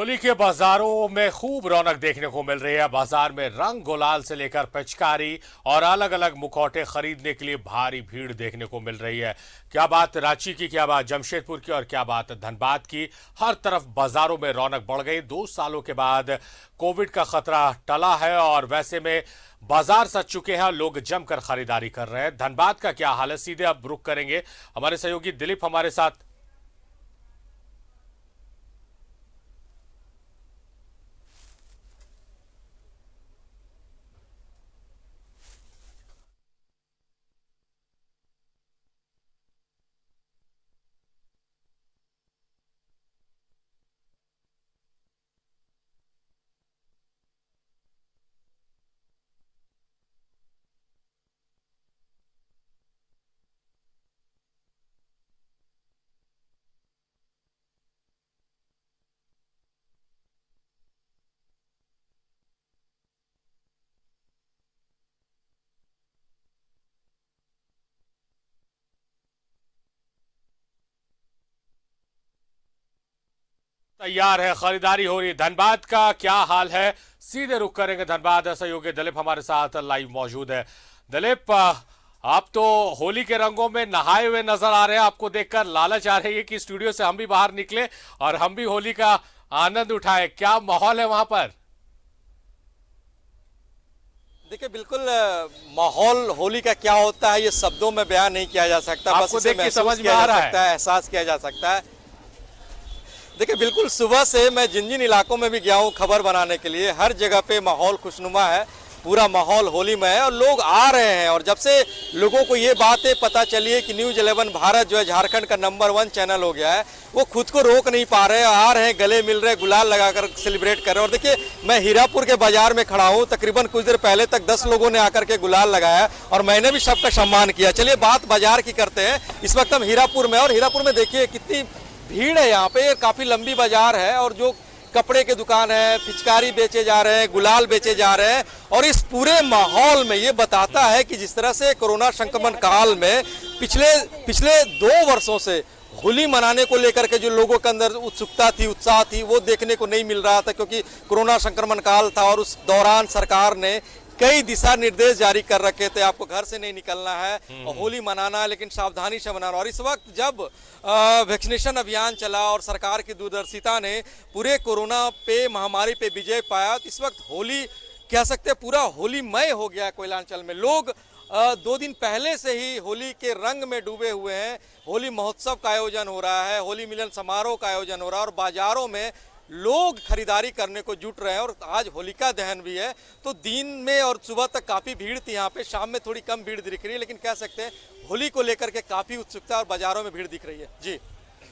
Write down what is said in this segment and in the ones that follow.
होली के बाजारों में खूब रौनक देखने को मिल रही है। बाजार में रंग गुलाल से लेकर पिचकारी और अलग अलग मुखौटे खरीदने के लिए भारी भीड़ देखने को मिल रही है। क्या बात रांची की, क्या बात जमशेदपुर की और क्या बात धनबाद की। हर तरफ बाजारों में रौनक बढ़ गई। 2 सालों के बाद कोविड का खतरा टला है और वैसे में बाजार सज चुके हैं। लोग जमकर खरीदारी कर रहे हैं। धनबाद का क्या हाल है, सीधे अब रुख करेंगे। हमारे सहयोगी दिलीप हमारे साथ। तैयार है, खरीदारी हो रही है। धनबाद का क्या हाल है, सीधे रुख करेंगे धनबाद। सहयोगी दिलीप हमारे साथ लाइव मौजूद है। दिलीप, आप तो होली के रंगों में नहाए हुए नजर आ रहे हैं। आपको देखकर लालच आ रही है कि स्टूडियो से हम भी बाहर निकले और हम भी होली का आनंद उठाए। क्या माहौल है वहां पर? देखिए, बिल्कुल माहौल होली का क्या होता है ये शब्दों में बयान नहीं किया जा सकता। आपको देख के समझ में आ रहा है, एहसास किया जा सकता है। देखिए, बिल्कुल सुबह से मैं जिन जिन इलाकों में भी गया हूँ खबर बनाने के लिए, हर जगह पे माहौल खुशनुमा है। पूरा माहौल होली में है और लोग आ रहे हैं। और जब से लोगों को ये बातें पता चली है कि न्यूज़ 11 भारत जो है झारखंड का नंबर 1 चैनल हो गया है, वो खुद को रोक नहीं पा रहे, आ रहे हैं, गले मिल रहे, गुलाल लगाकर सेलिब्रेट कर रहे हैं। और देखिए, मैं हीरापुर के बाजार में खड़ा हूँ। तकरीबन कुछ देर पहले तक 10 लोगों ने आकर के गुलाल लगाया और मैंने भी सबका सम्मान किया। चलिए बात बाजार की करते हैं। इस वक्त हम हीरापुर में, और हीरापुर में देखिए कितनी भीड़ है। यहाँ पे काफ़ी लंबी बाजार है और जो कपड़े के दुकान है, पिचकारी बेचे जा रहे हैं, गुलाल बेचे जा रहे हैं। और इस पूरे माहौल में ये बताता है कि जिस तरह से कोरोना संक्रमण काल में पिछले 2 वर्षों से होली मनाने को लेकर के जो लोगों के अंदर उत्सुकता थी, उत्साह थी, वो देखने को नहीं मिल रहा था, क्योंकि कोरोना संक्रमण काल था और उस दौरान सरकार ने कई दिशा निर्देश जारी कर रखे थे। आपको घर से नहीं निकलना है और होली मनाना है, लेकिन सावधानी से मनाना। और इस वक्त जब वैक्सीनेशन अभियान चला और सरकार की दूरदर्शिता ने पूरे कोरोना पे, महामारी पे विजय पाया, तो इस वक्त होली कह सकते हैं पूरा होलीमय हो गया है कोयलांचल में। लोग 2 दिन पहले से ही होली के रंग में डूबे हुए हैं। होली महोत्सव का आयोजन हो रहा है, होली मिलन समारोह का आयोजन हो रहा है और बाजारों में लोग खरीदारी करने को जुट रहे हैं। और आज होलिका दहन भी है, तो दिन में और सुबह तक काफ़ी भीड़ थी यहाँ पे। शाम में थोड़ी कम भीड़ दिख रही है, लेकिन कह सकते हैं होली को लेकर के काफ़ी उत्सुकता और बाजारों में भीड़ दिख रही है। जी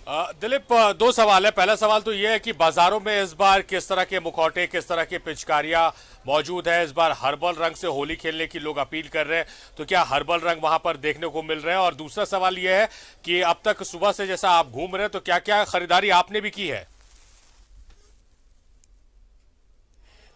दिलीप, 2 सवाल है। पहला सवाल तो ये है कि बाजारों में इस बार किस तरह के मुखौटे, किस तरह के पिचकारियां मौजूद है। इस बार हर्बल रंग से होली खेलने की लोग अपील कर रहे हैं, तो क्या हर्बल रंग वहां पर देखने को मिल रहे हैं? और दूसरा सवाल ये है कि अब तक सुबह से जैसा आप घूम रहे हैं, तो क्या क्या खरीदारी आपने भी की है?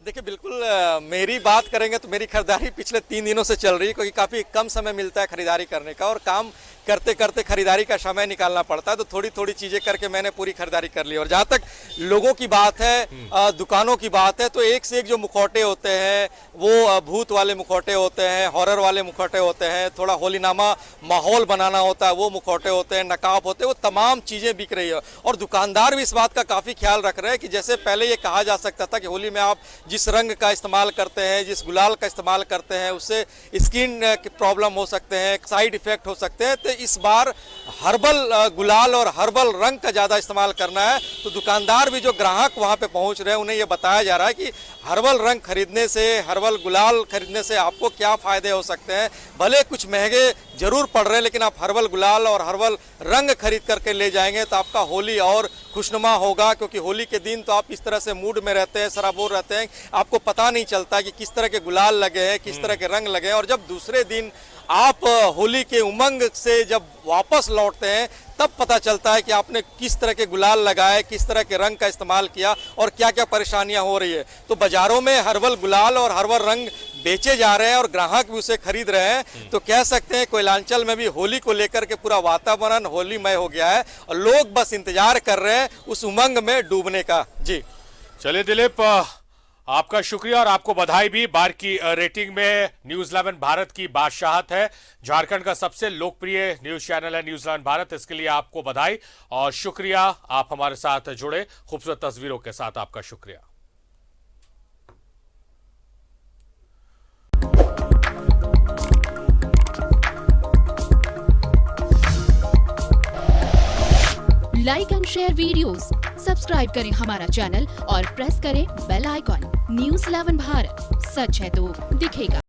देखिए, बिल्कुल मेरी बात करेंगे तो मेरी खरीदारी पिछले 3 दिनों से चल रही है, क्योंकि काफ़ी कम समय मिलता है खरीदारी करने का और काम करते करते खरीदारी का समय निकालना पड़ता है। तो थोड़ी थोड़ी चीज़ें करके मैंने पूरी खरीदारी कर ली। और जहाँ तक लोगों की बात है, दुकानों की बात है, तो एक से एक जो मुखौटे होते हैं, वो भूत वाले मुखौटे होते हैं, हॉरर वाले मुखौटे होते हैं, थोड़ा होलीनामा माहौल बनाना होता है वो मुखौटे होते हैं, नकाब होते हैं, वो तमाम चीज़ें बिक रही है। और दुकानदार भी इस बात का काफ़ी ख्याल रख रहे हैं कि जैसे पहले ये कहा जा सकता था कि होली में आप जिस रंग का इस्तेमाल करते हैं, जिस गुलाल का इस्तेमाल करते हैं, उससे स्किन की प्रॉब्लम हो सकते हैं, साइड इफेक्ट हो सकते हैं, तो इस बार हर्बल गुलाल और हर्बल रंग का ज़्यादा इस्तेमाल करना है। तो दुकानदार भी, जो ग्राहक वहाँ पे पहुँच रहे हैं, उन्हें ये बताया जा रहा है कि हर्बल रंग खरीदने से, हर्बल गुलाल खरीदने से आपको क्या फ़ायदे हो सकते हैं। भले कुछ महंगे जरूर पड़ रहे हैं, लेकिन आप हर्बल गुलाल और हर्बल रंग खरीद करके ले जाएंगे तो आपका होली और खुशनुमा होगा। क्योंकि होली के दिन तो आप इस तरह से मूड में रहते हैं, सराबोर रहते हैं, आपको पता नहीं चलता कि किस तरह के गुलाल लगे हैं, किस तरह के रंग लगे हैं। और जब दूसरे दिन आप होली के उमंग से जब वापस लौटते हैं, तब पता चलता है कि आपने किस तरह के गुलाल लगाए, किस तरह के रंग का इस्तेमाल किया और क्या क्या परेशानियां हो रही है। तो बाजारों में हर्बल गुलाल और हर्बल रंग बेचे जा रहे हैं और ग्राहक भी उसे खरीद रहे हैं। तो कह सकते हैं कोयलांचल में भी होली को लेकर के पूरा वातावरण होलीमय हो गया है और लोग बस इंतजार कर रहे हैं उस उमंग में डूबने का। जी चलिए दिलीप, आपका शुक्रिया और आपको बधाई भी। बार की रेटिंग में न्यूज 11 भारत की बादशाहत है। झारखंड का सबसे लोकप्रिय न्यूज चैनल है न्यूज 11 भारत। इसके लिए आपको बधाई और शुक्रिया, आप हमारे साथ जुड़े खूबसूरत तस्वीरों के साथ। आपका शुक्रिया। Like and share videos, subscribe करें हमारा चैनल और प्रेस करें बेल आइकॉन। न्यूज़ 11 भारत, सच है तो दिखेगा।